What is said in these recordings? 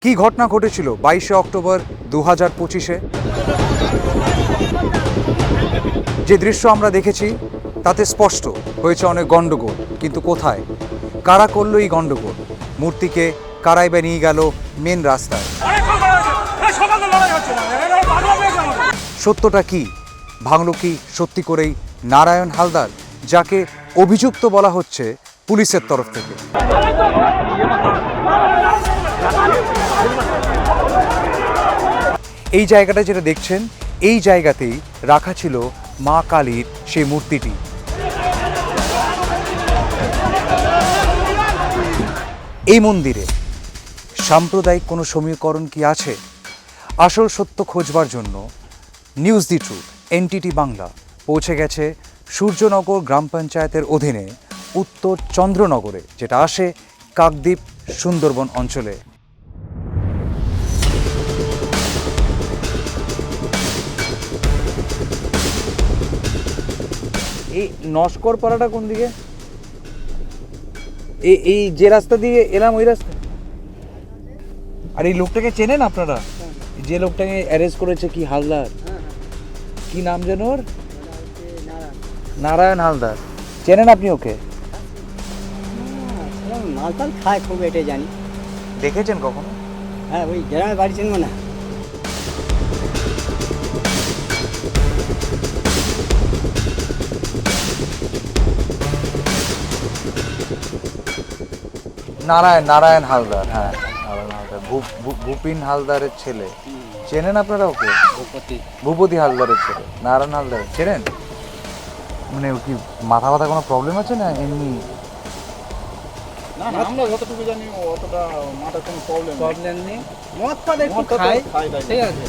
কি ঘটনা ঘটেছিল 22শে অক্টোবর 2025-এ? যে দৃশ্য আমরা দেখেছি তাতে স্পষ্ট হয়েছে অনেক গণ্ডগোল, কিন্তু কোথায়, কারা করলো এই গণ্ডগোল? মূর্তিকে কারাই বা নিয়ে গেল মেন রাস্তায়? সত্যটা কি? ভাঙল কি সত্যি করেই নারায়ণ হালদার, যাকে অভিযুক্ত বলা হচ্ছে পুলিশের তরফ থেকে? এই জায়গাটা যেটা দেখছেন, এই জায়গাতেই রাখা ছিল মা কালীর সেই মূর্তিটি। এই মন্দিরে সাম্প্রদায়িক কোনো সমীকরণ কি আছে? আসল সত্য খোঁজবার জন্য news the truth NTT Bangla পৌঁছে গেছে সূর্যনগর গ্রাম পঞ্চায়েতের অধীনে উত্তর চন্দ্রনগরে, যেটা আসে কাকদ্বীপ সুন্দরবন অঞ্চলে। এই নস্কর পাড়াটা কোন দিকে? এই যে রাস্তা দিয়ে এলাম ওই রাস্তা? আর এই লোকটাকে চেনেন আপনারা? যে লোকটাকে অ্যারেস্ট করেছে, কি হালদার, কি নাম যেন ওর? নারায়ণ হালদার। চেনেন আপনি ওকে? মালটাল খায় খুব, এটাই জানি। দেখেছেন কখনো? হ্যাঁ, ওই গ্রামের বাড়ি চিনবো না। নারায়ণ হালদার, হ্যাঁ নারায়ণ হালদার, ভূপিন হালদারের ছেলে। চেনেন আপনারা ওকে? ভূপতি হালদারের ছেলে নারায়ণ হালদার। চেনেন? মানে ও কি মাথা কোনো প্রবলেম আছে না এমনি? না না, আমরা যতটুকু জানি অতটা মাথার কোনো প্রবলেম নেই। মদ পাদে একটু খায়, ঠিক আছে।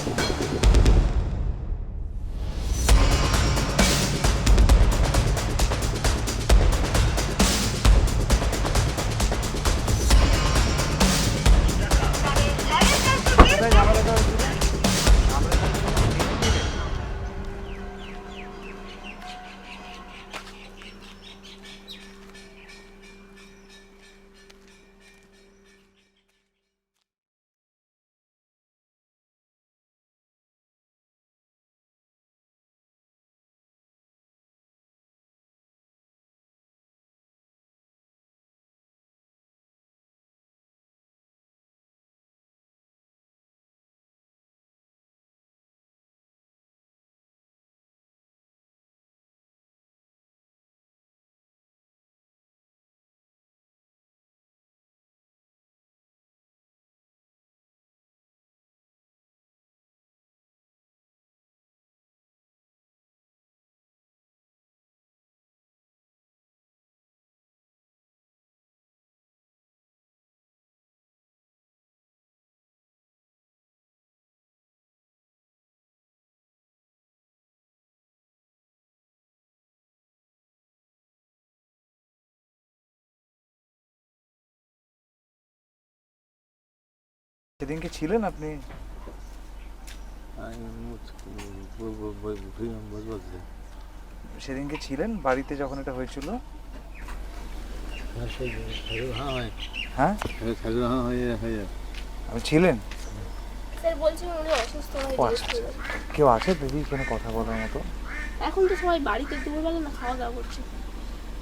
সেদিনকে ছিলেন আপনি? সেদিনকে ছিলেন বাড়িতে যখন এটা হয়েছিল? হ্যাঁ, আপনি ছিলেন? স্যার বলছেন উনি অসুস্থ হয়ে ও আচ্ছা, কেউ আছে দিদি এখানে কথা বলার মতো? এখন তো সবাই বাড়িতে দুপুরবেলা না খাওয়া দাওয়া করছে।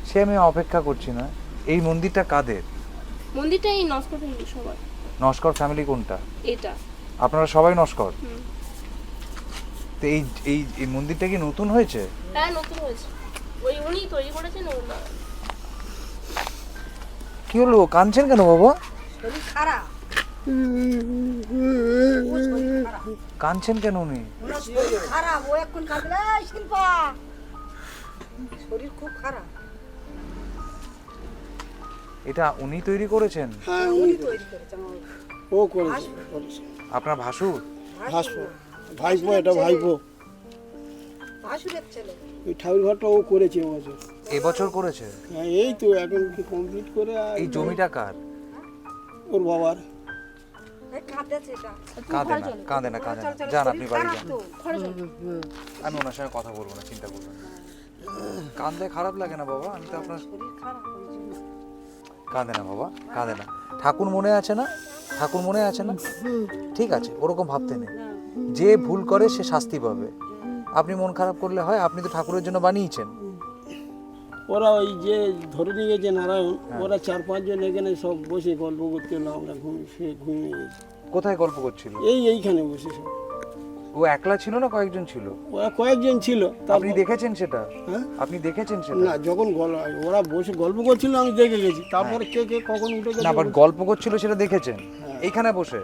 সে আমি অপেক্ষা করছি না। এই মন্দিরটা কাদের? মন্দিরটা এই নস্কর ফ্যামিলি সবার। নস্কর ফ্যামিলি কোনটা? এটা আপনারা সবাই নস্কর? হুম। তো এই এই এই মন্দিরটা কি নতুন হয়েছে? হ্যাঁ, নতুন হয়েছে। ওই উনি তৈরি করেছেন ওনা। কি হলো, কাঁদছেন কেন বাবা? শরীর খারাপ, কাঁদছেন কেন উনি? শরীর খারাপ। ও এখন কাঁদলে শিল্পা, শরীর খুব খারাপ। এটা উনি তৈরি করেছেন? হ্যাঁ, উনি তৈরি করেছেন। ও করেছে। আপনার ভাসুর? ভাসবো, ভাইপো, এটা ভাইপো। ভাসুরের ছেলে। ওই ঠাকুর ঘরটা ও করেছে এবছর। এবছর করেছে? হ্যাঁ, এই তো এখন কমপ্লিট করে। এই জমিটা কার? ওর বাবার। কাঁদেছে এটা। কাঁদে না যান আপনি বাড়ি যান। ঘরে চল। আমি ওনার সঙ্গে কথা বলবো না, চিন্তা করবেন না। কাঁদলে খারাপ লাগে না বাবা? আমি তো আপনার শরীর খারাপ হয়েছে। কাঁদে না বাবা, কাঁদে না। ঠাকুর মনে আছে না? ঠাকুর মনে আছে না? ঠিক আছে, ওরকম ভাবতে নেই। যে ভুল করে সে শাস্তি পাবে। আপনি মন খারাপ করলে হয়? আপনি তো ঠাকুরের জন্য বানিয়েছেন। ওরা ওই যে ধরে নিয়ে গেছে নারায়ণ, ওরা 4-5 জন এখানে সব বসে গল্প করতে হলো, আমরা ঘুমিয়ে গেছি। কোথায় গল্প করছিল? এইখানে বসে সব। ও একলা ছিল না কয়েকজন ছিল? ওরা কয়েকজন ছিল। আপনি দেখেছেন সেটা? হ্যাঁ? আপনি দেখেছেন সেটা? না, যখন ওরা বসে গল্প করছিল আমি দেখে গেছি, তারপরে কে কখন উঠে গেছে। না, বাট গল্প করছিল সেটা দেখেছেন এইখানে বসে?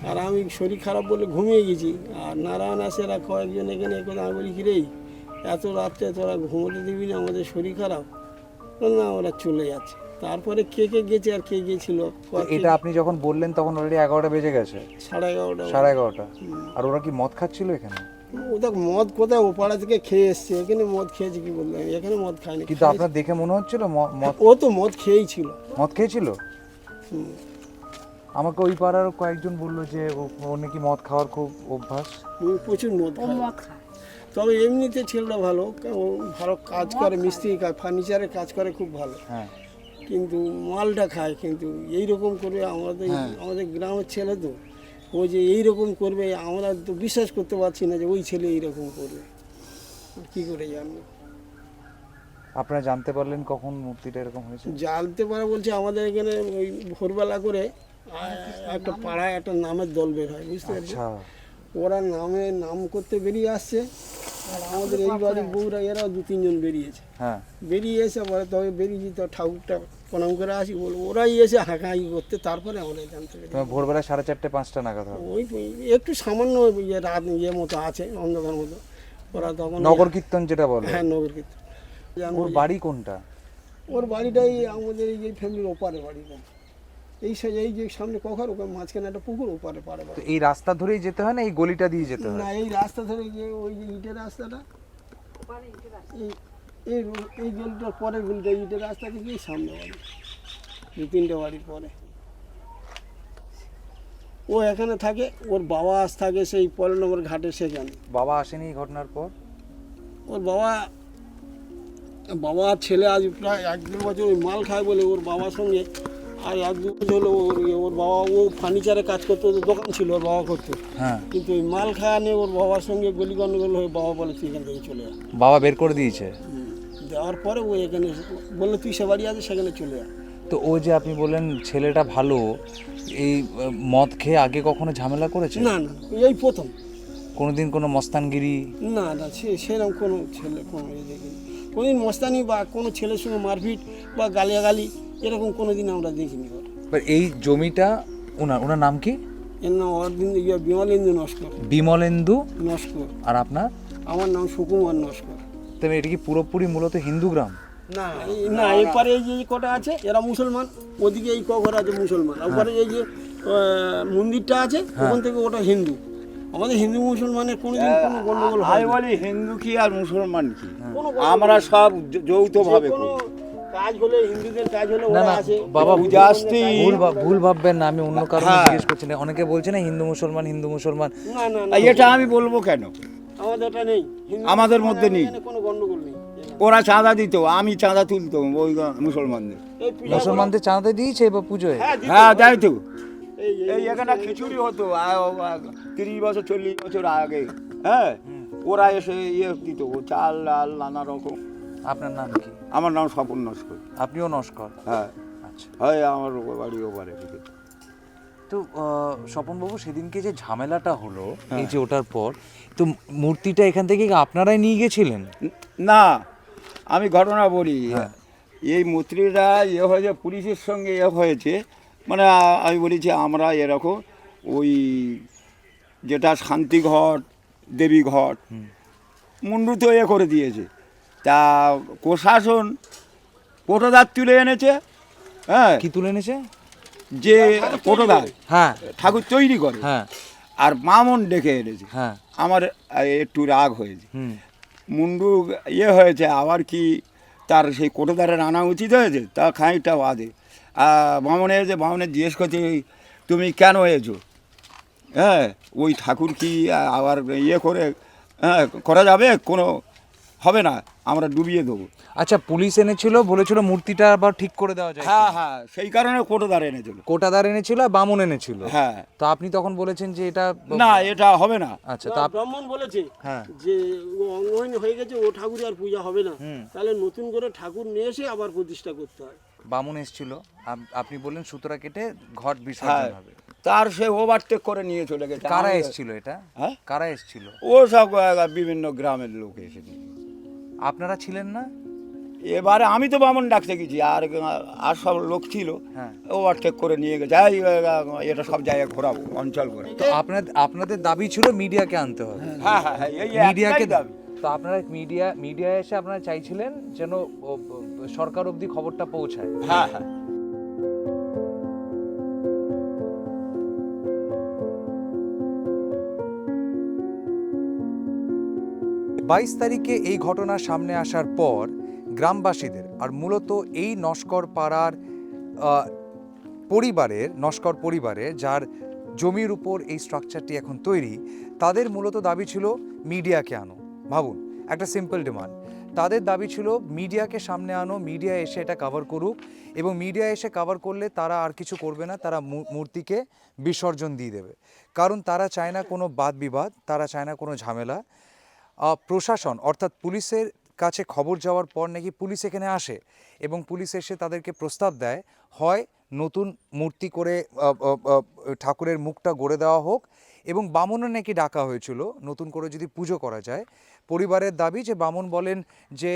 আর আমি শরীর খারাপ বলে ঘুমিয়ে গেছি। আর নারায়ণ আসে, এরা কয়েকজন এখানে আমি বলি কি রে, এত রাত্রে তোরা ঘুমোতে দিবি না, আমাদের শরীর খারাপ। না, ওরা চলে যাচ্ছে। তারপরে কে গেছে আর কে গিয়েছিল। এটা আপনি যখন বললেন তখন অলরেডি 11টা বেজে গেছে। 11:30। 11:30। আর ওরা কি মদ খাচ্ছিল এখানে? ও দেখ, মদ কোথায়, ও পাড়া থেকে খেয়ে এসছে। এখানে মদ খেয়েছে কি বললাম, এখানে মদ খায়নি। কিন্তু আপনার দেখে মনে হচ্ছিল মদ। ও তো মদ খেয়েই ছিল। মদ খেয়েছিল? আমাকে ওই পাড়ার কয়েকজন বললো যে ওর নাকি মদ খাওয়ার খুব অভ্যাস। প্রচুর মদ খায়। তবে এমনিতে ছেলেটা ভালো, ও ভালো কাজ করে, মিস্ত্রি কাজ, ফার্নিচারের কাজ করে, খুব ভালো। হ্যাঁ। কিন্তু মালটা খায়। কিন্তু এইরকম করে আমাদের গ্রামের ছেলে তো, ও যে এইরকম করবে আমরা তো বিশ্বাস করতে পারছি না যে ওই ছেলে এইরকম করবে। কী করে জানবো? আপনারা জানতে পারলেন কখন মূর্তিটা এরকম হয়েছে? জানতে পারে বলছে আমাদের এখানে ওই ভোরবেলা করে একটা পাড়ায় একটা নামের দল বের হয়, বুঝতে পারছি। আচ্ছা। ওরা নাম করতে বেরিয়ে আসছে। আর আমাদের এই বাড়ির বউরা এরাও 2-3 জন বেরিয়েছে। হ্যাঁ। বেরিয়ে এসে পরে তবে বেরিয়েছি তো ঠাকুরটা প্রণাম করে আসি, বলবো ওরাই এসে হাঁকাহাঁকি করতে, তারপরে আমরা জানতে পারি। তোমার ভোরবেলা 4:30-5টা নাগাদ হবে? ওই একটু সামান্য রাত মতো আছে, অন্ধকার মতো। ওরা তখন নগর কীর্তন যেটা বলে। হ্যাঁ, নগর কীর্তন। ওর বাড়ি কোনটা? ওর বাড়িটাই আমাদের এই যে ফ্যামিলির ওপারে বাড়িটা। এই যে সামনে কখর, ওখানে মাঝখানে একটা পুকুর, ওপারে পারে তো বাড়ি। এই রাস্তা ধরেই যেতে হয় না এই গলিটা দিয়ে যেতে হয়? না, এই রাস্তা ধরে যে ওই যে ইটের রাস্তাটা, এই গলিটার পরে গলিটা, ইটের রাস্তা থেকে সামনে বাড়ি, 2-3টে বাড়ির পরে। ও এখানে থাকে, ওর বাবা থাকে সেই 15 নম্বর ঘাটে সেখানে। বাবা আসেনি এই ঘটনার পর? ওর বাবা ছেলে আজ প্রায় 1-2 বছর ওই মাল খায় বলে ওর বাবার সঙ্গে, আর 1-2 বছর হলো ওর বাবা, ও ফার্নিচারে কাজ করতো, দোকান ছিল ওর বাবা করতো। হ্যাঁ। কিন্তু ওই মাল খাওয়া নিয়ে ওর বাবার সঙ্গে গলি গন্ডগোল হয়ে বাবা বলে তুই এখান থেকে চলে যা। বাবা বের করে দিয়েছে? দেওয়ার পরে ও এখানে বললো তুই সে বাড়ি আছে, সেখানে চলে যা। তো ও যে আপনি বললেন ছেলেটা ভালো, এই মদ খেয়ে আগে কখনো ঝামেলা করেছে? না, এই প্রথম। কোনোদিন কোনো মস্তানগিরি? না, সেরকম কোনো ছেলে কোনো দেখিনি। কোনোদিন মস্তানি বা কোনো ছেলের সঙ্গে মারপিট বা গালিয়াগালি এরকম কোনোদিন আমরা দেখিনি। এই জমিটা ওনার নাম কি? এর নাম বিমলেন্দু নস্কর। বিমলেন্দু নস্কর। আর আপনার? আমার নাম সুকুমার নস্কর। তবে এটা কি পুরোপুরি মূলত হিন্দু গ্রাম? না, এপারে এই যে কটা আছে এরা মুসলমান, ওদিকে এই কঘর আছে মুসলমান, ওপারে এই যে মন্দিরটা আছে ওখান থেকে ওটা হিন্দু। আমাদের হিন্দু মুসলমানের কোনোদিন কোনো গন্ডগোল হয় আমি বলি হিন্দু কি আর মুসলমান কি, আমরা সব যৌথভাবে কোনো করি। কাজ হলে হিন্দুদের কাজ হলে না ওরা না আসে। বাবা, পূজা আসতেই ভুল ভাববেন না, আমি অন্য কারণে হ্যাঁ। জিজ্ঞেস করছি না। অনেকে বলছে না হিন্দু মুসলমান। না, এটা আমি বলবো কেন? আমাদের এটা নেই, হিন্দু আমাদের মধ্যে নেই। এখানে কোনো গন্ডগোল নেই। ওরা চাঁদা দিত, আমি চাঁদা তুলতাম ওই মুসলমানদের। এই পূজা মুসলমানদের চাঁদা দিয়েছে বা পুজোয়? হ্যাঁ, তাই তো। এই এই এখানে খিচুড়ি হতো 30 বছর 40 বছর আগে। হ্যাঁ, ওরা এসে দিত চাল ডাল নানা রকম। আপনার নাম কি? আমার নাম স্বপন নস্কর। আপনিও নস্কর? হ্যাঁ। আচ্ছা। হয় আমার বাড়ি ওপারে। তো স্বপনবাবু, সেদিনকে যে ঝামেলাটা হলো এই যে ওটার পর, তো মূর্তিটা এখান থেকে কি আপনারাই নিয়ে গেছিলেন? না, আমি ঘটনা বলি। এই মূর্তিটা হয়েছে পুলিশের সঙ্গে হয়েছে, মানে আমি বলেছি আমরা এরকম ওই যেটা শান্তিঘট দেবীঘট মুন্ডু তো করে দিয়েছে, তা প্রশাসন পটোদার তুলে এনেছে। হ্যাঁ, কি তুলে এনেছে? যে পটোদার হ্যাঁ ঠাকুর তৈরি করে, হ্যাঁ আর মামন ডেকে এনেছে। হ্যাঁ। আমার একটু রাগ হয়েছে। হুম। মুন্ডু হয়েছে, আবার কি তার সেই কোটোদারের আনা উচিত হয়েছে, তা খানিকটা বাদে বামনে এসে বামনে জিজ্ঞেস করছে তুমি কেন এসো? হ্যাঁ, ওই ঠাকুর কি আবার করে করা যাবে কোনো? হবে না, আমরা ডুবিয়ে দেবো। আচ্ছা, পুলিশ এনেছিল, বলেছিল মূর্তিটা আবার ঠিক করে দেওয়া যায়। হ্যাঁ হ্যাঁ, সেই কারণে কোটোদার এনেছিল। কোটাদার এনেছিল আর বামুন এনেছিল। হ্যাঁ, তো আপনি তখন বলেছেন যে এটা না এটা হবে না। আচ্ছা, তা ব্রাহ্মণ বলেছে হ্যাঁ যে ও অঙ্গহীন হয়ে গেছে, ও ঠাকুর আর পূজা হবে না, তাহলে নতুন করে ঠাকুর নিয়ে এসে আবার প্রতিষ্ঠা করতে হয়। বামুন এসেছিল, আপনি বললেন সুতরা কেটে ঘট হ্যাঁ, বিসর্জন হবে। তার সে ওভারটেক করে নিয়ে চলে গেছে। কারা এসেছিল এটা? হ্যাঁ? কারা এসেছিল? ও সব বিভিন্ন গ্রামের লোক এসে নিয়ে গেছে। আপনারা ছিলেন না? এবারে আমি তো বামন ডাকতে গেছি, আর সব লোক ছিল, হ্যাঁ। ওভারটেক করে নিয়ে গেছে। এই, এটা সব জায়গায় ঘোরাবো, অঞ্চল ঘোরাবো। তো আপনাদের দাবি ছিল মিডিয়াকে আনতে হবে। হ্যাঁ হ্যাঁ হ্যাঁ, এই মিডিয়াকে একটাই দাবি। তো আপনারা মিডিয়া এসে আপনারা চাইছিলেন যেন সরকার অবধি খবরটা পৌঁছায়। হ্যাঁ হ্যাঁ, 22 তারিখে এই ঘটনা সামনে আসার পর গ্রামবাসীদের আর মূলত এই নস্কর পাড়ার নস্কর পরিবারের যার জমির উপর এই স্ট্রাকচারটি এখন তৈরি, তাদের মূলত দাবি ছিল মিডিয়াকে আনো। ভাবুন, একটা সিম্পল ডিমান্ড। তাদের দাবি ছিল মিডিয়াকে সামনে আনো, মিডিয়া এসে এটা কভার করুক, এবং মিডিয়া এসে কভার করলে তারা আর কিছু করবে না, তারা মূর্তিকে বিসর্জন দিয়ে দেবে। কারণ তারা চায় না কোনো বাদ বিবাদ, তারা চায় না কোনো ঝামেলা। প্রশাসন অর্থাৎ পুলিশের কাছে খবর যাওয়ার পর নাকি পুলিশ এখানে আসে এবং পুলিশ এসে তাদেরকে প্রস্তাব দেয়, হয় নতুন মূর্তি করে ঠাকুরের মুখটা গড়ে দেওয়া হোক, এবং বামনও নাকি ডাকা হয়েছিল নতুন করে যদি পুজো করা যায়। পরিবারের দাবি যে বামন বলেন যে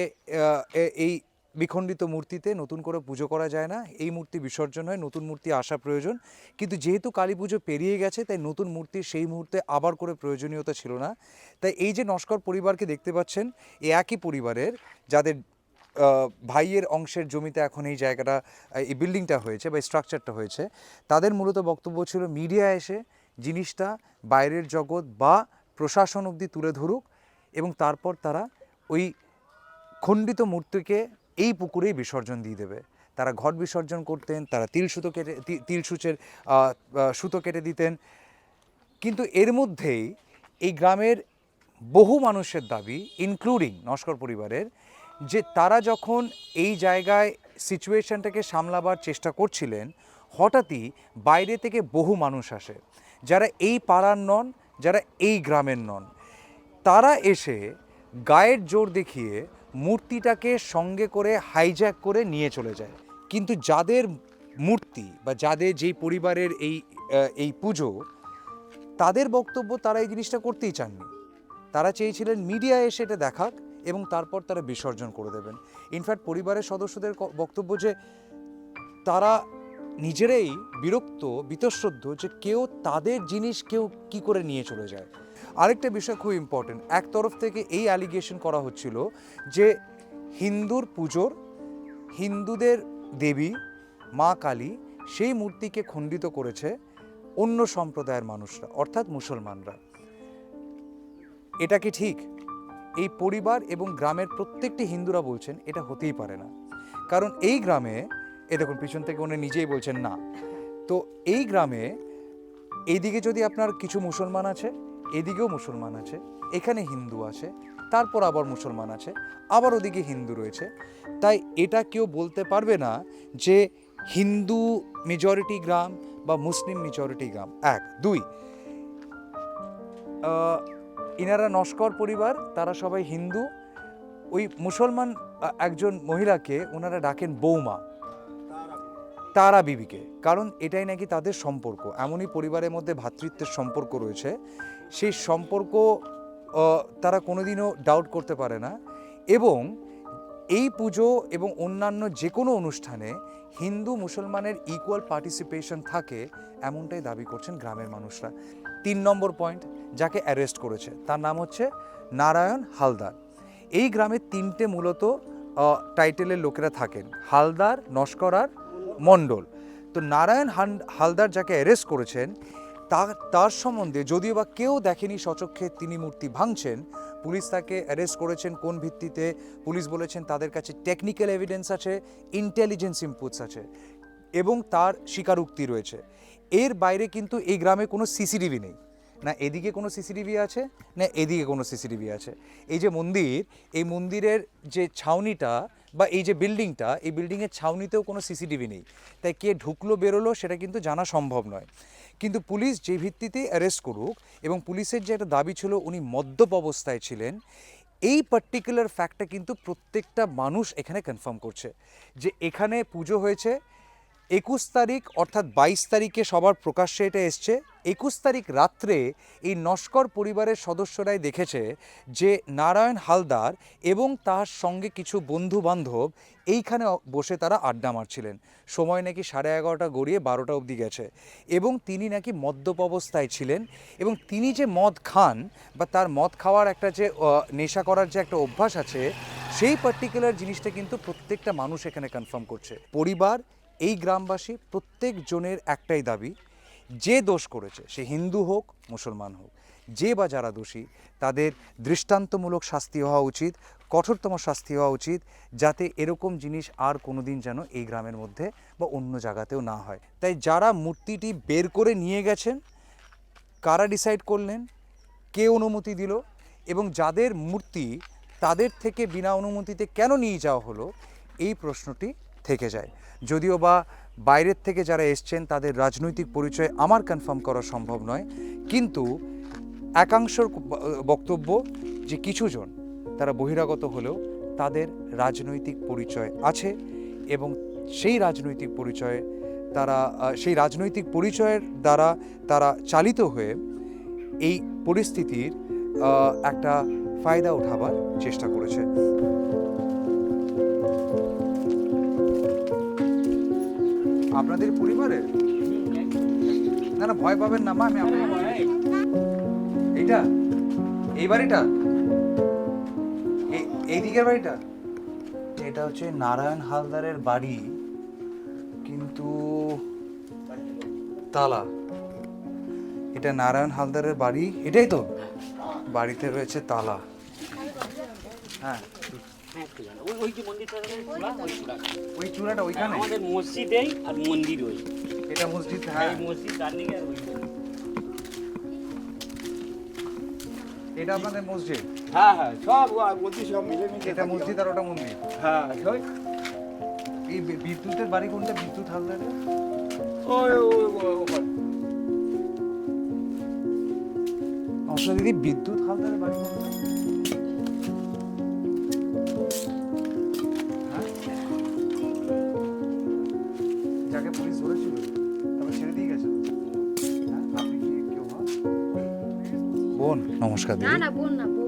এই বিখণ্ডিত মূর্তিতে নতুন করে পুজো করা যায় না, এই মূর্তি বিসর্জন হয়, নতুন মূর্তি আসা প্রয়োজন। কিন্তু যেহেতু কালী পুজো পেরিয়ে গেছে, তাই নতুন মূর্তি সেই মুহূর্তে আবার করে প্রয়োজনীয়তা ছিল না। তাই এই যে নস্কর পরিবারকে দেখতে পাচ্ছেন, এই একই পরিবারের যাদের ভাইয়ের অংশের জমিতে এখন এই জায়গাটা, এই বিল্ডিংটা হয়েছে বা স্ট্রাকচারটা হয়েছে, তাদের মূলত বক্তব্য ছিল মিডিয়া এসে জিনিসটা বাইরের জগৎ বা প্রশাসন অবধি তুলে ধরুক, এবং তারপর তারা ওই খণ্ডিত মূর্তিকে এই পুকুরেই বিসর্জন দিয়ে দেবে। তারা ঘট বিসর্জন করতেন, তারা তিলসূচের সুতো কেটে দিতেন। কিন্তু এর মধ্যেই এই গ্রামের বহু মানুষের দাবি, ইনক্লুডিং নস্কর পরিবারের, যে তারা যখন এই জায়গায় সিচুয়েশনটাকে সামলাবার চেষ্টা করছিলেন, হঠাৎই বাইরে থেকে বহু মানুষ আসে, যারা এই পাড়ার নন, যারা এই গ্রামের নন। তারা এসে গায়ের জোর দেখিয়ে মূর্তিটাকে সঙ্গে করে হাইজ্যাক করে নিয়ে চলে যায়। কিন্তু যাদের মূর্তি বা যাদের যেই পরিবারের এই পুজো, তাদের বক্তব্য তারা এই জিনিসটা করতেই চাননি। তারা চেয়েছিলেন মিডিয়া এসে এটা দেখাক এবং তারপর তারা বিসর্জন করে দেবেন। ইনফ্যাক্ট পরিবারের সদস্যদের বক্তব্য যে তারা নিজেরাই বিরক্ত, বীতশ্রদ্ধ যে কেউ তাদের জিনিস কেউ কি করে নিয়ে চলে যায়। আরেকটা বিষয় খুব ইম্পর্টেন্ট, এক তরফ থেকে এই অ্যালিগেশন করা হচ্ছিল যে হিন্দুর পুজোর, হিন্দুদের দেবী মা কালী, সেই মূর্তিকে খণ্ডিত করেছে অন্য সম্প্রদায়ের মানুষরা, অর্থাৎ মুসলমানরা। এটা কি ঠিক? এই পরিবার এবং গ্রামের প্রত্যেকটি হিন্দুরা বলছেন এটা হতেই পারে না। কারণ এই গ্রামে, এ দেখুন পিছন থেকে উনি নিজেই বলছেন না। তো এই গ্রামে এইদিকে যদি আপনার কিছু মুসলমান আছে, এদিকেও মুসলমান আছে, এখানে হিন্দু আছে, তারপর আবার মুসলমান আছে, আবার ওদিকে হিন্দু রয়েছে। তাই এটা কেউ বলতে পারবে না যে হিন্দু মেজরিটি গ্রাম বা মুসলিম মেজরিটি গ্রাম। এক, দুই, ইনারা নস্কর পরিবার, তারা সবাই হিন্দু। ওই মুসলমান একজন মহিলাকে ওনারা ডাকেন বৌমা, তারা বিবিকে, কারণ এটাই নাকি তাদের সম্পর্ক। এমনই পরিবারের মধ্যে ভ্রাতৃত্বের সম্পর্ক রয়েছে, সেই সম্পর্ক তারা কোনোদিনও ডাউট করতে পারে না। এবং এই পুজো এবং অন্যান্য যে কোনো অনুষ্ঠানে হিন্দু মুসলমানের ইকুয়াল পার্টিসিপেশন থাকে, এমনটাই দাবি করছেন গ্রামের মানুষরা। 3 নম্বর পয়েন্ট, যাকে অ্যারেস্ট করেছে তার নাম হচ্ছে নারায়ণ হালদার। এই গ্রামে 3টে মূলত টাইটেলের লোকেরা থাকেন, হালদার, নস্কর আর মণ্ডল। তো নারায়ণ হালদার যাকে অ্যারেস্ট করেছেন, তার সম্বন্ধে যদিও বা কেউ দেখেনি সচক্ষে তিনি মূর্তি ভাঙছেন, পুলিশ তাকে অ্যারেস্ট করেছেন কোন ভিত্তিতে? পুলিশ বলেছেন তাদের কাছে টেকনিক্যাল এভিডেন্স আছে, ইন্টেলিজেন্স ইনপুটস আছে এবং তার স্বীকারোক্তি রয়েছে। এর বাইরে কিন্তু এই গ্রামে কোনো সিসিটিভি নেই, না এদিকে কোনো সিসিটিভি আছে না এদিকে কোনো সিসিটিভি আছে। এই যে মন্দির, এই মন্দিরের যে ছাউনিটা বা এই যে বিল্ডিংটা, এই বিল্ডিংয়ের ছাউনিতেও কোনো সিসিটিভি নেই, তাই কে ঢুকলো বেরোলো সেটা কিন্তু জানা সম্ভব নয়। কিন্তু পুলিশ যে ভিত্তিতে অ্যারেস্ট করুক, এবং পুলিশের যে একটা দাবি ছিল উনি মদ্যপ অবস্থায় ছিলেন, এই পার্টিকুলার ফ্যাক্টটা কিন্তু প্রত্যেকটা মানুষ এখানে কনফার্ম করছে যে এখানে পুজো হয়েছে 21 তারিখ, অর্থাৎ 22 তারিখে সবার প্রকাশ্যে এটা এসছে। 21 তারিখ রাত্রে এই নস্কর পরিবারের সদস্যরাই দেখেছে যে নারায়ণ হালদার এবং তার সঙ্গে কিছু বন্ধু বান্ধব এইখানে বসে তারা আড্ডা মারছিলেন। সময় নাকি 11:30 গড়িয়ে 12টা অবধি গেছে, এবং তিনি নাকি মদ্যপ অবস্থায় ছিলেন, এবং তিনি যে মদ খান বা তার মদ খাওয়ার একটা যে নেশা করার যে একটা অভ্যাস আছে, সেই পার্টিকুলার জিনিসটা কিন্তু প্রত্যেকটা মানুষ এখানে কনফার্ম করছে। পরিবার, এই গ্রামবাসী প্রত্যেকজনের একটাই দাবি, যে দোষ করেছে সে হিন্দু হোক মুসলমান হোক, যে বা যারা দোষী তাদের দৃষ্টান্তমূলক শাস্তি হওয়া উচিত, কঠোরতম শাস্তি হওয়া উচিত, যাতে এরকম জিনিস আর কোনো দিন যেন এই গ্রামের মধ্যে বা অন্য জায়গাতেও না হয়। তাই যারা মূর্তিটি বের করে নিয়ে গেছেন, কারা ডিসাইড করলেন, কে অনুমতি দিল, এবং যাদের মূর্তি তাদের থেকে বিনা অনুমতিতে কেন নিয়ে যাওয়া হলো, এই প্রশ্নটি থেকে যায়। যদিও বা বাইরের থেকে যারা এসছেন তাদের রাজনৈতিক পরিচয় আমার কনফার্ম করা সম্ভব নয়, কিন্তু একাংশের বক্তব্য যে কিছুজন তারা বহিরাগত হলেও তাদের রাজনৈতিক পরিচয় আছে, এবং সেই রাজনৈতিক পরিচয়ে সেই রাজনৈতিক পরিচয়ের দ্বারা তারা চালিত হয়ে এই পরিস্থিতির একটা ফায়দা ওঠাবার চেষ্টা করেছে। আপনাদের পরিবারে না না ভয় পাবেন না মা, আমি আপনাকে এইটা এই বাড়িটা এই দিকের বাড়িটা, এটা হচ্ছে নারায়ণ হালদারের বাড়ি, কিন্তু তালা। এটা নারায়ণ হালদারের বাড়ি, এটাই তো, বাড়িতে রয়েছে তালা। হ্যাঁ ওই যে মন্দিরটা ওই চূড়াটা ওইখানে আমাদের মসজিদেই আর মন্দির ওই এটা মসজিদ। হ্যাঁ এই মসজিদ তার দিকে আর ওই এটা আপনাদের মসজিদ। হ্যাঁ হ্যাঁ, সব বলছি সব মিলে মিশে এটা মসজিদ আর ওটা মন্দির। হ্যাঁ ওই এই বিদ্যুতের বাড়ি কোনটা, বিদ্যুৎ হালদারের? ওখানে নমস্কার দিদি, বিদ্যুৎ হালদারের বাড়ি কোনটা? হ্যাঁ? যাকে পুলিশ ধরেছিল তারপর ছেড়ে দিয়ে গেছে। হ্যাঁ, আপনি কি কেউ হন? বোন? নমস্কার দিদি। না বোন না, বউ।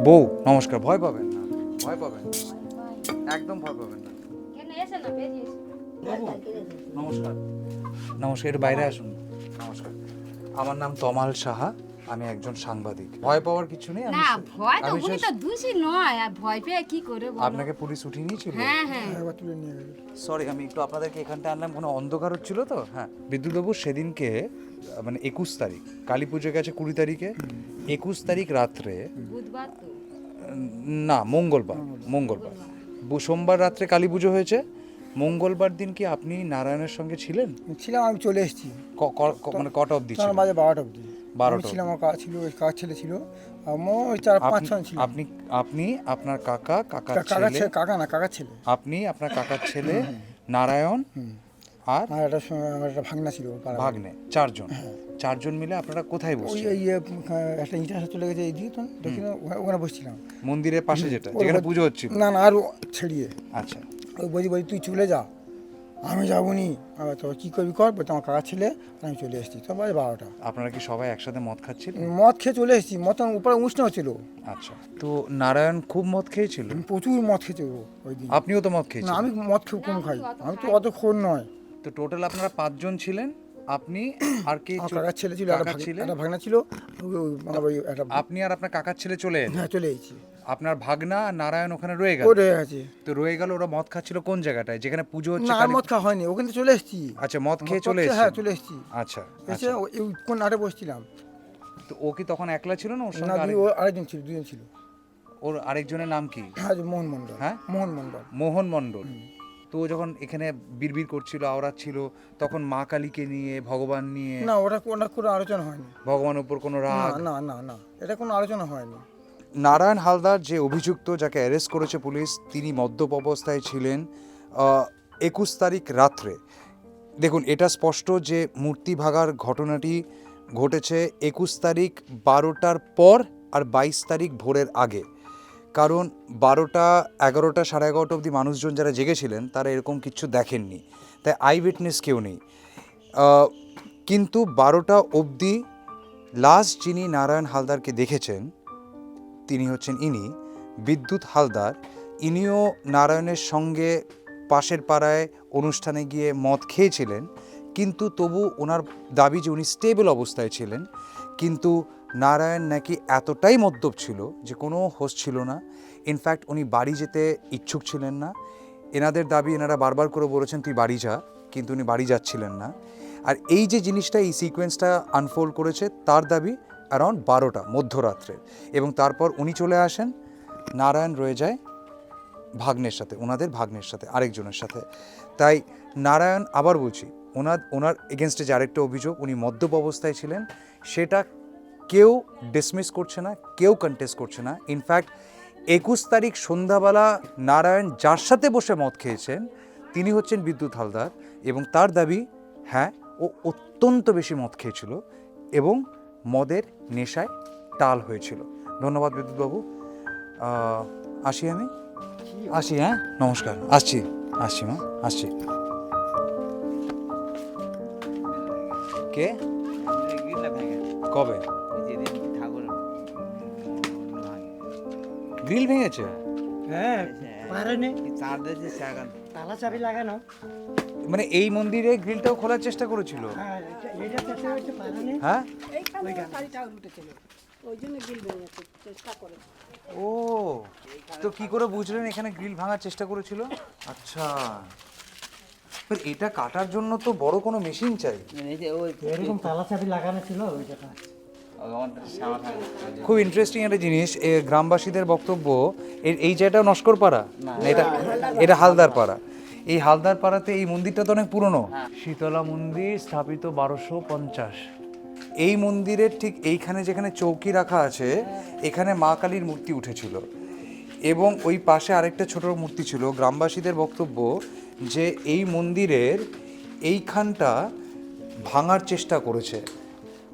বউ? নমস্কার। ভয় পাবেন না, ভয় পাবেন না, একদম ভয় পাবেন না। কেন এসে না, বেরিয়ে এসে। নমস্কার। নমস্কার, একটু বাইরে আসুন। নমস্কার, আমার নাম তমাল সাহা, আমি একজন সাংবাদিক। ভয় পাওয়ার কিছু নেই। না ভয় তো, আমি উনি তো দোষী নয়, আর ভয় পেয়ে কি করে বলো? আপনাকে পুলিশ উঠিয়ে নিয়েছিল? হ্যাঁ হ্যাঁ সরি, আমি একটু আপনাদেরকে এখানটা আনলাম, কোনো অন্ধকার হচ্ছিল তো। হ্যাঁ, বিদ্যুৎবাবু সেদিনকে মানে 21 তারিখ, কালী পুজো গেছে 20 তারিখে, 21 তারিখ রাত্রে, বুধবার তো, না মঙ্গলবার, সোমবার রাত্রে কালী পুজো হয়েছে, মঙ্গলবার দিন কি আপনি নারায়ণের সঙ্গে ছিলেন? ছিলাম, আমি চলে এসেছি মানে কটা অবধি তখন ছিলেন? বাজে 12টা অবধি। 12টা আমি ছিলাম, আমার কাকা ছিল, ওই কাকা ছেলে ছিল, আর ওই 4-5 জন ছিল। আপনি আপনার কাকার কাকা ছেলে, ছেলে, কাকা না, কাকা ছেলে, আপনি আপনার কাকার ছেলে নারায়ণ আর আর আমার একটা ভাগনা ছিল পাড়ায়। ভাগ্নে, চারজন মিলে আপনারা কোথায় ওই বসছেন? ওই একটা ইটা চলে গেছে এইদিকে, তো দেখি না, ওখানে বসছিলাম। মন্দিরের পাশে যেটা, যেখানে পুজো হচ্ছিল? না না, আরও ছাড়িয়ে। আচ্ছা, ওই বলছি তুই চলে যা, আমি যাবো নি। আবার তো কী করবি কর, বলতে আমার কাকা ছেলে, আমি চলে এসেছি। তো বাজে 12টা। আপনারা কি সবাই একসাথে মদ খাচ্ছিলেন? মদ খেয়ে চলে এসেছি, মদ উপরে উষ্ণ ছিল, আচ্ছা, তো নারায়ণ খুব মদ খেয়েছিল? প্রচুর মদ খেতে ওই দিন। আপনিও তো মদ না, খেয়েছিলেন? আমি মদ খুব কম খাই, আমি তো অত খোর নয়। তো টোটাল আপনারা 5 জন ছিলেন, আপনি আর কে? আমার কাকার ছেলে ছিল, কাকা ছিলেন? একটা ভাগনা ছিল, একটা। আপনি আর আপনার কাকার ছেলে চলে এলেন? হ্যাঁ, চলে এসেছি। আপনার ভাগনা আর নারায়ণ ওখানে রয়ে গেল? ও রয়ে গেছে। তো রয়ে গেল, ওরা মদ খাচ্ছিল কোন জায়গাটায়, যেখানে পুজো হচ্ছে? না, আর মদ খাওয়া হয়নি, ওখানে চলে এসেছি। আচ্ছা, মদ খেয়ে চলে এসেছেন? হ্যাঁ, চলে এসেছি। আচ্ছা, এসে ওই কোন আরে বসছিলাম। তো ও কি তখন একলা ছিল না ওর না, সঙ্গে ও আরেকজন ছিল, দুজন ছিল। ওর আরেকজনের নাম কি? হ্যাঁ, মোহন মণ্ডল। হ্যাঁ? মোহন মণ্ডল। মোহন মণ্ডল। তো ও যখন এখানে বিড়বিড় করছিল, আওড়াচ্ছিল, তখন মা কালীকে নিয়ে, ভগবান নিয়ে, না ওটা কোনো আলোচনা হয়নি। ভগবানের উপর কোনো না রাগ? না না না এটা কোনো আলোচনা হয়নি। নারায়ণ হালদার যে অভিযুক্ত, যাকে অ্যারেস্ট করেছে পুলিশ, তিনি মদ্যপ অবস্থায় ছিলেন 21 তারিখ রাত্রে। দেখুন, এটা স্পষ্ট যে মূর্তি ভাঙার ঘটনাটি ঘটেছে 21 তারিখ 12টার পর আর 22 তারিখ ভোরের আগে। কারণ 12টা, 11টা, 11:30 অবধি মানুষজন যারা জেগেছিলেন তারা এরকম কিছু দেখেননি, তাই আই উইটনেস কেউ নেই। কিন্তু 12টা অবধি লাস্ট যিনি নারায়ণ হালদারকে দেখেছেন তিনি হচ্ছেন ইনি, বিদ্যুৎ হালদার। ইনিও নারায়ণের সঙ্গে পাশের পাড়ায় অনুষ্ঠানে গিয়ে মদ খেয়েছিলেন, কিন্তু তবু ওনার দাবি যে উনি স্টেবল অবস্থায় ছিলেন। কিন্তু নারায়ণ নাকি এতটাই মদ্যপ ছিল যে কোনো হোশ ছিল না। ইনফ্যাক্ট উনি বাড়ি যেতে ইচ্ছুক ছিলেন না। এনাদের দাবি, এনারা বারবার করে বলেছেন তুই বাড়ি যা, কিন্তু উনি বাড়ি যাচ্ছিলেন না। আর এই যে জিনিসটা, এই সিকোয়েন্সটা আনফোল্ড করেছে, তার দাবি অ্যারাউন্ড 12টা মধ্যরাত্রে। এবং তারপর উনি চলে আসেন, নারায়ণ রয়ে যায় ভাগ্নের সাথে, ওনাদের ভাগ্নের সাথে, আরেকজনের সাথে। তাই নারায়ণ, আবার বলছি, ওনার এগেনস্টে যে আরেকটা অভিযোগ উনি মদ্যপ অবস্থায় ছিলেন, সেটা কেউ ডিসমিস করছে না, কেউ কন্টেস্ট করছে না। ইনফ্যাক্ট 21 তারিখ সন্ধ্যাবেলা নারায়ণ যার সাথে বসে মদ খেয়েছেন তিনি হচ্ছেন বিদ্যুৎ হালদার, এবং তার দাবি হ্যাঁ ও অত্যন্ত বেশি মদ খেয়েছিল এবং মদের নেশায় টাল হয়েছিল। ধন্যবাদ বিদ্যুৎবাবু, আসি আমি, আসি, হ্যাঁ নমস্কার, আসছি মা, আসছি। কে কবে গ্রিল ভেঙেছে? হ্যাঁ পারেনি, তালা চাবি লাগানো। মানে এই মন্দিরে গ্রিলটাও খোলার চেষ্টা করেছিল? হ্যাঁ এটা চেষ্টা হচ্ছে, পারেনি। হ্যাঁ, ও তো কি করে বুঝলেন এখানে গ্রিল ভাঙার চেষ্টা করেছিল? আচ্ছা, এটা কাটার জন্য তো বড় কোনো মেশিন চাই। এরকম তালা চাবি লাগানো ছিল ওইটা। খুব ইন্টারেস্টিং একটা জিনিস, গ্রামবাসীদের বক্তব্য, এই জায়গাটা নস্করপাড়া, এটা হালদার পাড়া। এই হালদার পাড়াতে এই মন্দিরটা তো অনেক পুরনো, শীতলা মন্দির, স্থাপিত 1250। এই মন্দিরের ঠিক এইখানে যেখানে চৌকি রাখা আছে, এখানে মা কালীর মূর্তি উঠেছিল, এবং ওই পাশে আরেকটা ছোট মূর্তি ছিল। গ্রামবাসীদের বক্তব্য যে এই মন্দিরের এইখানটা ভাঙার চেষ্টা করেছে।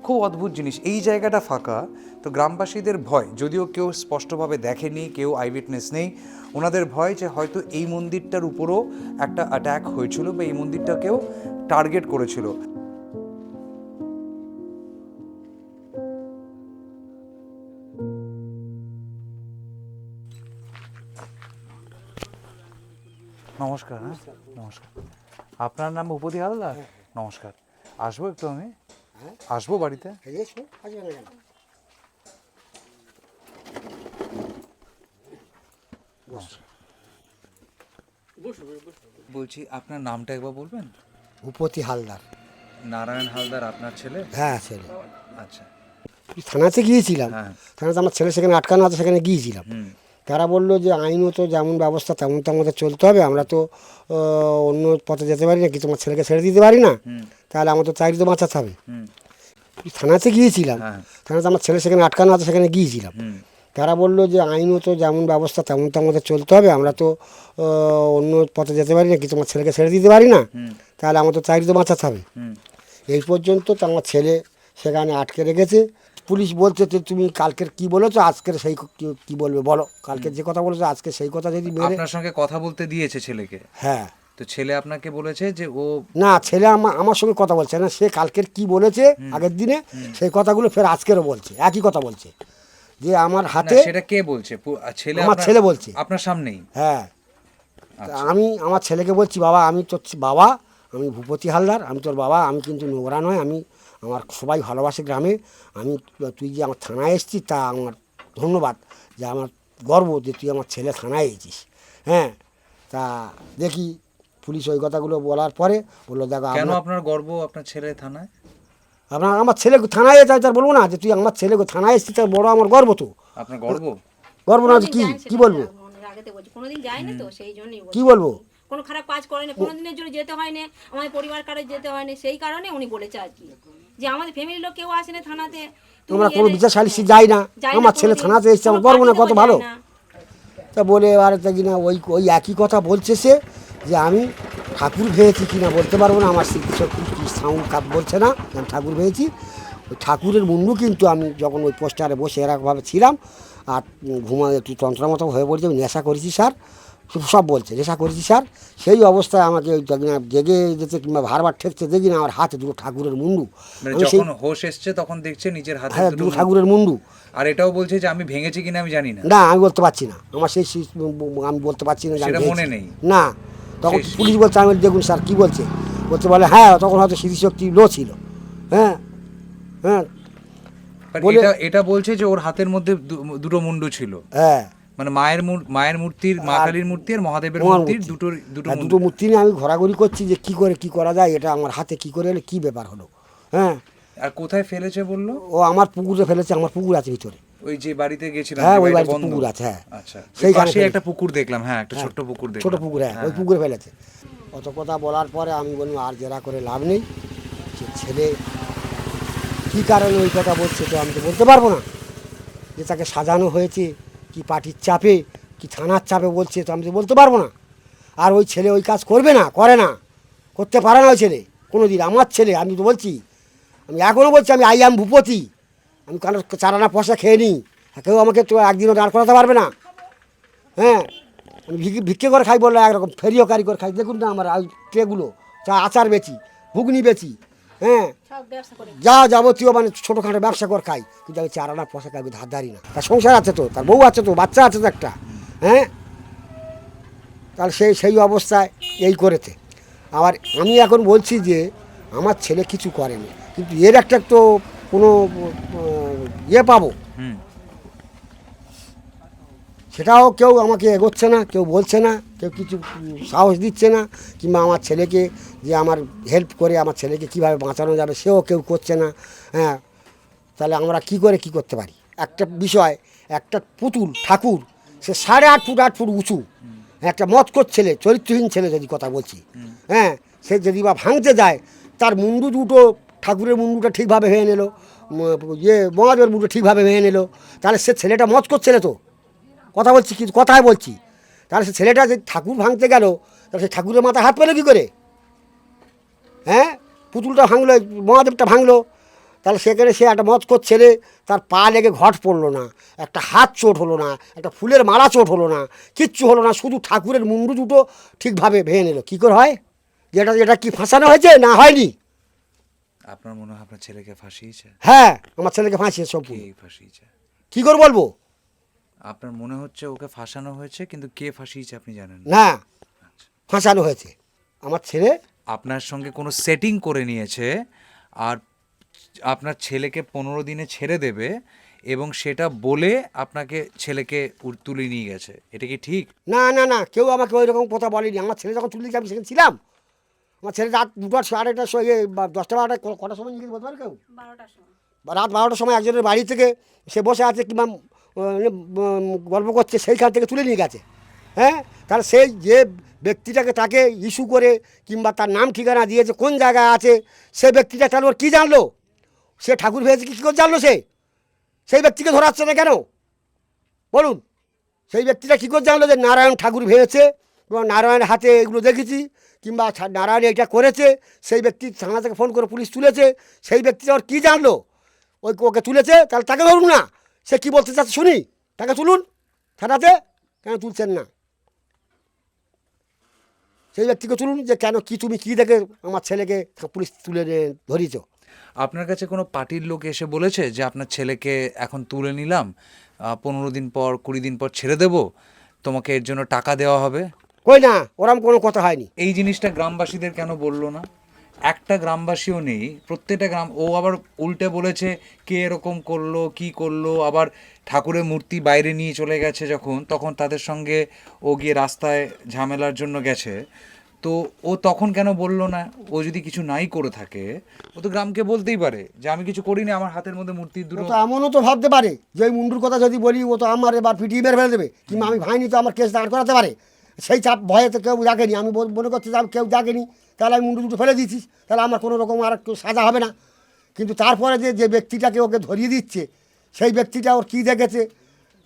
খুব অদ্ভুত জিনিস, এই জায়গাটা ফাঁকা। তো গ্রামবাসীদের ভয়, যদিও কেউ স্পষ্টভাবে দেখেনি, কেউ আই উইটনেস নেই, ওনাদের ভয় যে হয়তো এই মন্দিরটার উপরও একটা অ্যাট্যাক হয়েছিল বা এই মন্দিরটাকেও টার্গেট করেছিল। নমস্কার, হ্যাঁ নমস্কার। আপনার নাম ভূপতি হালদার? নমস্কার, আসবো একটু, আমি আসবো বাড়িতে। বলছি আপনার নামটা একবার বলবেন? ভূপতি হালদার। নারায়ণ হালদার আপনার ছেলে? হ্যাঁ ছেলে। আচ্ছা, থানাতে গিয়েছিলাম, হ্যাঁ, থানাতে আমার ছেলে সেখানে আটকানো আছে, সেখানে গিয়েছিলাম। তারা বললো যে আইনত যেমন ব্যবস্থা তেমন তো আমাদের চলতে হবে, আমরা তো অন্য পথে যেতে পারি না, কি তোমার ছেলেকে ছেড়ে দিতে পারি না, তাহলে আমাদের তো চাকরি তো বাঁচাতে হবে। থানাতে গিয়েছিলাম, থানাতে আমার ছেলে সেখানে আটকানো আছে, সেখানে গিয়েছিলাম। তারা বললো যে আইনত যেমন ব্যবস্থা তেমন তো আমাদের চলতে হবে, আমরা তো অন্য পথে যেতে পারি না, কি তোমার ছেলেকে ছেড়ে দিতে পারি না, তাহলে আমাদের তো চাকরি তো বাঁচাতে হবে। এই পর্যন্ত তো আমার ছেলে সেখানে আটকে রেখেছে। পুলিশ বলছে যে তুমি কালকের কি বলেছো, আজকের সেই কি বলবে বলো, কালকের যে কথা বলেছো আজকে সেই কথা যদি মেরে। আপনার সঙ্গে কথা বলতে দিয়েছে ছেলেকে? হ্যাঁ। তো ছেলে আপনাকে বলেছে যে ও, না ছেলে আমার সঙ্গে কথা বলছে না, সে কালকের কি বলেছে আগের দিনে সেই কথাগুলো ফের আজকেরও বলছে, একই কথা বলছে যে আমার হাতে। সেটা কে বলছে? ছেলে? আমার ছেলে বলছে আপনার সামনেই? হ্যাঁ। আমি আমার ছেলেকে বলছি, বাবা আমি তোর বাবা, আমি ভূপতি হালদার, আমি তোর বাবা, আমি কিন্তু নোংরা নয়, আমি আমার সবাই ভালোবাসে গ্রামে, আমি তুই যে আমার থানায় এসেছিস তা আমার ধন্যবাদ, যে আমার গর্ব যে তুই আমার ছেলে থানায় এসেছিস। হ্যাঁ, তা দেখি পুলিশ ওই কথাগুলো বলার পরে বললো দেখো। কেন আপনার গর্ব আপনার ছেলে থানায়? আমার ছেলে থানায় এসে তার বলবো না যে তুই আমার ছেলে থানায় এসেছিস, তার বড় আমার গর্ব। তো আপনার গর্ব? গর্ব না কি বলবো, কোনোদিন যায়নি তো সেই জন্যই কি বলবো, কোনো খারাপ কাজ করেনি, কোনো দিনের জন্য যেতে হয়নি, আমাদের পরিবার কারো যেতে হয়নি, সেই কারণে উনি বলেছে আর কি, যে আমাদের ফ্যামিলির লোক কেউ আসেনি থানাতে, তুমি তোমরা কোনো এলে- বিচার সালিসি যাই না, যাই না আমার ছেলে কোনোদিন, থানাতে এসছে, আমার কোনো গর্ব না, কত পার্টিতেও ভালো। যায় না। তা বলে এবার তা কিনা ওই ওই একই কথা বলছে সে, যে আমি ঠাকুর ভেয়েছি কিনা বলতে পারবো না, আমার স্মৃতিশক্তি কি সাউন্ড কাপ বলছে না যে আমি ঠাকুর ভেয়েছি। ওই ঠাকুরের মুন্ডু কিন্তু আমি যখন ওই পোস্টারে বসে এরকমভাবে ছিলাম, আর ঘুমা একটু তন্ত্র মতো হয়ে বলছে আমি নেশা করেছি স্যার, সব বলছে নেশা করেছি স্যার। সেই অবস্থায় আমাকে ওই কিনা জেগে যেতে কিংবা ভারবার ঠেকতে দেখি না, আমার হাতে দুটো ঠাকুরের মুন্ডু, মানে আমি সেই যখন হোশ এসছে তখন দেখছে নিজের হাতে হ্যাঁ দুটো দুটো ঠাকুরের মুন্ডু। আর এটাও বলছে যে আমি ভেঙেছি কিনা আমি জানি না। না আমি বলতে পারছি না, আমার সেই আমি বলতে পারছি না যে আমি সেটা মনে ভেবেছি। নেই। না তখন শেষ। পুলিশ বলছে, আমি বলি, দেখুন স্যার কী বলছে, বলতে বলে হ্যাঁ তখন হয়তো স্মৃতিশক্তি লো ছিল। হ্যাঁ হ্যাঁ But বলে- এটা এটা বলছে যে ওর হাতের মধ্যে দুটো মুন্ডু ছিল, হ্যাঁ মানে মায়ের মূর্তির, মা কালীর মূর্তি আর মহাদেবের মহান মূর্তির মূর্তি। দুটো হ্যাঁ, মুন্ডু। দুটো মূর্তি নিয়ে আমি ঘোরাঘুরি করছি যে কী করে কী করা যায়, এটা আমার হাতে কী করে এলে কী ব্যাপার হলো। হ্যাঁ আর কোথায় ফেলেছে বললো? ও আমার পুকুরে ফেলেছে, আমার পুকুর আছে ভিতরে। ওই যে বাড়িতে গেছিলাম, হ্যাঁ, যে ওই বাড়িটা বাড়িতে বন্ধ। পুকুর আছে, হ্যাঁ। আচ্ছা, সেইখানে পাশে ফেলেছে। একটা পুকুর দেখলাম, হ্যাঁ একটা ছোট্ট পুকুর দেখলাম। ছোটো পুকুর, হ্যাঁ ওই পুকুরে ফেলেছে। অত কথা বলার পরে আমি বললাম আর জেরা করে লাভ নেই, সে ছেলে কী কারণে ওই কথা বলছে তো আমি তো বলতে পারবো না, যে তাকে সাজানো হয়েছে কি পার্টির চাপে কি থানার চাপে বলছে, তো আমি তো বলতে পারবো না। আর ওই ছেলে ওই কাজ করবে না, করে না, করতে পারে না ওই ছেলে কোনো দিন। আমার ছেলে, আমি তো বলছি, আমি এখনও বলছি আমি আই এম ভূপতি, আমি কারণ চারানা পয়সা খেয়ে নিই, কেউ আমাকে তো একদিনও দাঁড় করাতে পারবে না। হ্যাঁ আমি ভিক্ষে করে খাই বললো একরকম, ফেরিও কারি করে খাই, দেখুন না আমার ওই ট্রেগুলো, চা আচার বেচি, ঘুগনি বেচি, হ্যাঁ সব ব্যবসা করে যা যাবতীয় মানে ছোটোখাটো ব্যবসা করে খাই, কিন্তু আমি চার আনা পয়সা খাই, ধারদারি না। তার সংসার আছে তো, তার বউ আছে তো, বাচ্চা আছে তো একটা, হ্যাঁ তাহলে সেই অবস্থায় এই করেছে। আবার আমি এখন বলছি যে আমার ছেলে কিছু করেনি, কিন্তু এর একটা তো কোনো ইয়ে পাবো, হুম। সেটাও কেউ আমাকে এগোচ্ছে না, কেউ বলছে না, কেউ কিছু সাহস দিচ্ছে না, কিংবা আমার ছেলেকে যে আমার হেল্প করে আমার ছেলেকে কীভাবে বাঁচানো যাবে সেও কেউ করছে না। হ্যাঁ তাহলে আমরা কি করে কি করতে পারি? একটা বিষয়, একটা পুতুল ঠাকুর, সে 8.5 ফুট উঁচু, একটা মৎকর ছেলে, চরিত্রহীন ছেলে যদি কথা বলছি, হ্যাঁ সে যদি বা ভাঙতে যায়, তার মুন্ডু দুটো, ঠাকুরের মুন্ডুটা ঠিকভাবে ভেঙে নিল, মহাদেবের মুন্ডু ঠিকভাবে ভেঙে নিল, তাহলে সে ছেলেটা মৎকর ছেলে তো, কথা বলছি কি কথায় বলছি, তাহলে সে ছেলেটা যে ঠাকুর ভাঙতে গেল, তাহলে সে ঠাকুরের মাথায় হাত পেল কী করে? হ্যাঁ পুতুলটা ভাঙলো, মহাদেবটা ভাঙলো, তাহলে সেখানে সে একটা মৎকর ছেলে, তার পা লেগে ঘট পড়লো না, একটা হাত চোট হলো না, একটা ফুলের মালা চোট হলো না, কিচ্ছু হলো না, শুধু ঠাকুরের মুন্ডু দুটো ঠিকভাবে ভেঙে নিল। কী করে হয়? এটা কি ফাঁসানো হয়েছে না হয়নি? আপনার মনে হয় আপনার ছেলেকে ফাঁসিয়েছে? হ্যাঁ আমার ছেলেকে ফাঁসিয়েছে সব। কে ফাঁসিয়েছে? কী করে বলবো? আপনার মনে হচ্ছে ওকে ফাঁসানো হয়েছে, কিন্তু কে ফাঁসিয়েছে আপনি জানেন না? না ফাঁসানো হয়েছে আমার ছেলে। আপনার সঙ্গে কোনো সেটিং করে নিয়েছে, আর আপনার ছেলেকে 15 দিনে ছেড়ে দেবে, এবং সেটা বলে আপনাকে ছেলেকে তুলে নিয়ে গেছে, এটা কি ঠিক? না না না, কেউ আমাকে ওই রকম কথা বলেনি। আমার ছেলে যখন তুলে দিয়েছে আমি সেখানে ছিলাম। আমার ছেলে রাত 2টা 2:30টার সময়, 10টা 12টা কটার সময় নিয়ে বলতে পারে কেউ? 12টার সময়। বা রাত 12টার সময় একজনের বাড়ি থেকে সে বসে আছে কিংবা গল্প করছে, সেইখান থেকে তুলে নিয়ে গেছে। হ্যাঁ তাহলে সেই যে ব্যক্তিটাকে তাকে ইস্যু করে কিংবা তার নাম ঠিকানা দিয়েছে, কোন জায়গায় আছে, সে ব্যক্তিটা তাহলে ওর কী জানলো? সে ঠাকুর ভেবেছে কী করে জানলো? সেই ব্যক্তিকে ধরাচ্ছে না কেন বলুন? সেই ব্যক্তিটা কী করে জানলো যে নারায়ণ ঠাকুর ভেবেছে এবং নারায়ণের হাতে এগুলো দেখেছি, কিংবা নারায়ণ এটা করেছে? সেই ব্যক্তি থানা থেকে ফোন করে পুলিশ তুলেছে, সেই ব্যক্তিটা ওর কী জানলো? ওকে তুলেছে, তাহলে তাকে ধরুন না। সে কী বলতে চাচ্ছে শুনি, তাকে তুলুন থানাতে। কেন তুলছেন না? সেই ব্যক্তিকে তুলুন, যে কেন, কি তুমি কী দেখে আমার ছেলেকে পুলিশ তুলে ধরিয়েছ? আপনার কাছে কোনো পার্টির লোক এসে বলেছে যে আপনার ছেলেকে এখন তুলে নিলাম, 15 দিন পর 20 দিন পর ছেড়ে দেব, তোমাকে এর জন্য টাকা দেওয়া হবে? কই না, ওরম কোনো কথা হয়নি। এই জিনিসটা গ্রামবাসীদের কেন বললো না? একটা গ্রামবাসীও নেই, প্রত্যেকটা গ্রাম। ও আবার উল্টে বলেছে কে এরকম করলো, কি করলো, আবার ঠাকুরের মূর্তি বাইরে নিয়ে চলে গেছে যখন, তখন তাদের সঙ্গে ও গিয়ে রাস্তায় ঝামেলার জন্য গেছে। তো ও তখন কেন বললো না? ও যদি কিছু নাই করে থাকে, ও তো গ্রামকে বলতেই পারে যে আমি কিছু করিনি, আমার হাতের মধ্যে মূর্তির ও দুটো। তো এমনও তো ভাবতে পারে যে ওই মুন্ডুর কথা যদি বলি, ও তো আমার এবার পিটিয়ে বের ফেলে দেবে, কিংবা আমি ভাইনি তো আমার কেস দাঁড় করাতে পারে। সেই চাপ ভয়ে তো কেউ দেখেনি, আমি মনে করছি যে আমি কেউ দেখেনি, তাহলে আমি মুন্ডু দুটো ফেলে দিচ্ছি, তাহলে আমার কোনো রকম আর কেউ সাজা হবে না। কিন্তু তারপরে যে ব্যক্তিটাকে ওকে ধরিয়ে দিচ্ছে, সেই ব্যক্তিটা ওর কী দেখেছে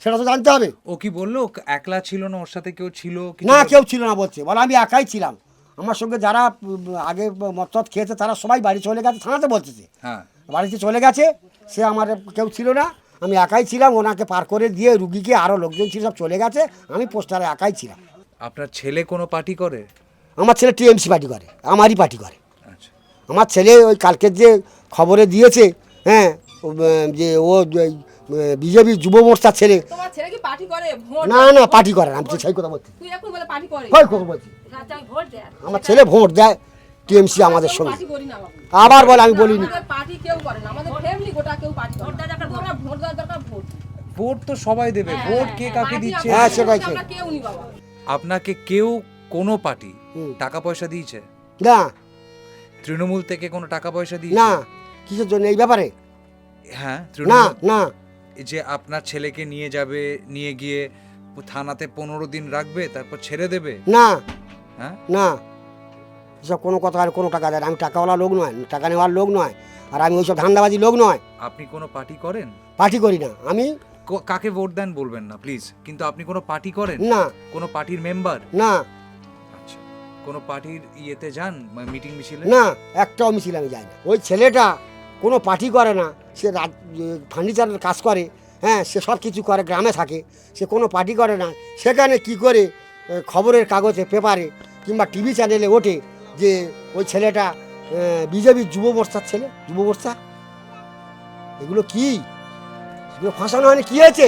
সেটা তো জানতে হবে। ও কি বললো একলা ছিল না, ওর সাথে কেউ ছিল? কিছু না, কেউ ছিল না বলছে, বলে আমি একাই ছিলাম, আমার সঙ্গে যারা আগে মদ খেয়েছে তারা সবাই বাড়ি চলে গেছে, থানাতে বলতেছে হ্যাঁ, বাড়িতে চলে গেছে, সে আমার কেউ ছিল না, আমি একাই ছিলাম, ওনাকে পার করে দিয়ে রুগীকে আরও লোকজন ছিল সব চলে গেছে, আমি পোস্টারে একাই ছিলাম। আপনার ছেলে কোনো পার্টি করে? আমার ছেলে টিএমসি পার্টি করে, আমারই পার্টি করে। আচ্ছা, আমার ছেলে ওই কালকের যে খবরে দিয়েছে, হ্যাঁ, যে ও বিজেপি যুব মোর্চার ছেলে, তোমার ছেলে কি পার্টি করে? ভোট না না পার্টি করে না, আমি তো সেই কথা বলছি, তুই এখন বলে পার্টি করে? হয় কথা বলছি, রাতে আমি ভোট দেয় আমার ছেলে ভোট দেয় টিএমসি আমাদের সঙ্গে। পার্টি করি না বাবু, আবার বলে আমি বলিনি, আমাদের পার্টি কেউ করে না, আমাদের ফ্যামিলি গোটা কেউ পার্টি করে না। আমরা ভোট দেওয়ার দরকার ভোট। ভোট তো সবাই দেবে, ভোট কে কাকে দিচ্ছে? হ্যাঁ, সেটাই আমরা কেউ নি বাবা। আপনাকে কেউ কোনো পার্টি হুম। টাকা পয়সা দিয়েছে? না তৃণমূল থেকে কোনো টাকা পয়সা না, দিয়েছে? কিসের জন্য এই ব্যাপারে? হ্যাঁ, না তৃণমূল না যে আপনার ছেলেকে নিয়ে যাবে, নিয়ে গিয়ে থানাতে 15 দিন রাখবে, তারপর ছেড়ে দেবে? না হ্যাঁ, না, এসব কোনো কথা আর কোনো টাকা দেয় না, আমি টাকাওয়ালা লোক নয়, টাকা নেওয়ার লোক নয়, আর আমি ওইসব ধান্দাবাজি লোক নয়, আপনি কোনো পার্টি করেন? পার্টি করি না আমি। কাকে ভোট দেন বলবেন না প্লিজ, কিন্তু আপনি কোনো পার্টি করেন? না কোনো পার্টির মেম্বার? না আচ্ছা, কোনো পার্টির ইয়েতে যান, মিটিং মিছিলে? না, একটাও মিছিল আমি যাই না। ওই ছেলেটা কোনো পার্টি করে না, সে ফার্নিচারের কাজ করে, হ্যাঁ, সে সব কিছু করে, গ্রামে থাকে, সে কোনো পার্টি করে না। সেখানে কি করে খবরের কাগজে, পেপারে কিংবা টিভি চ্যানেলে ওঠে যে ওই ছেলেটা বিজেপির যুব মোর্চার ছেলে, যুব মোর্চা, এগুলো কি? এগুলো ফাঁসানো হয়নি, কী হয়েছে?